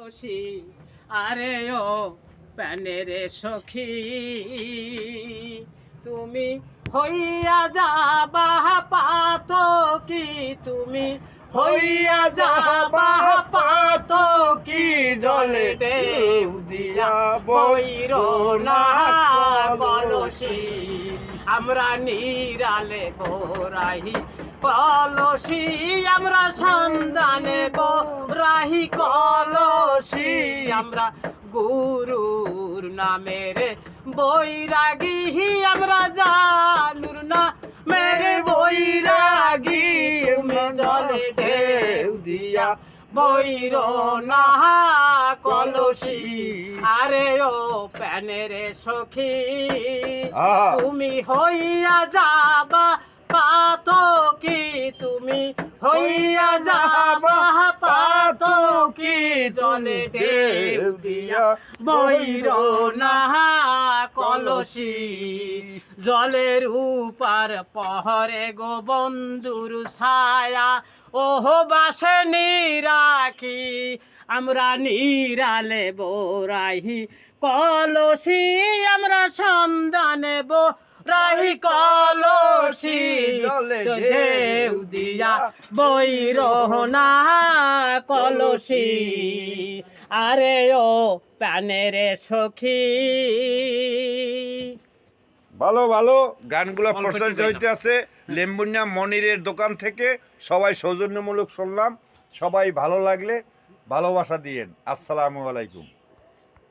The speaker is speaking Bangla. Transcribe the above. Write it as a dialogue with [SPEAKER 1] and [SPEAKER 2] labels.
[SPEAKER 1] কলসি আরে ও প্যানের সখী তুমি হইয়া যাবা পাতকি তুমি হইয়া যাবা পাতকি জলে ঢেউ দিয়া বইর না কলসি আমরা নিরালে বোরাহি কলসি আমরা সন্ধানে বোরাহি কলসি আমরা গুরুর নামের বৈরাগী আমরা জানুর না মেরে বৈরাগী তুমি জলে ঢেউ দিয়া বৈর না কলসি আরে ও প্যানের সখী তুমি হইয়া যাবা পাতকি তুমি হইয়া যাবা পাতকি জলে ঢেউ দিয়া বৈর না কলসি জলের উপার পহরে গো বন্ধুর ছায়া ওহ বাসে নিরাখি আমরা নিরালে বোরাহি কলসি আমরা সন্ধানে বোরাহি কলসি ঢেউ দিয়া বৈর না কলসি আরে ও প্যানের সখী।
[SPEAKER 2] ভালো ভালো গানগুলো প্রচারিত হইতে আছে লেম্বুনিয়া মনিরের দোকান থেকে। সবাই সৌজন্যমূলক শুনলাম, সবাই ভালো লাগলে ভালোবাসা দিয়েন। আসসালামু আলাইকুম।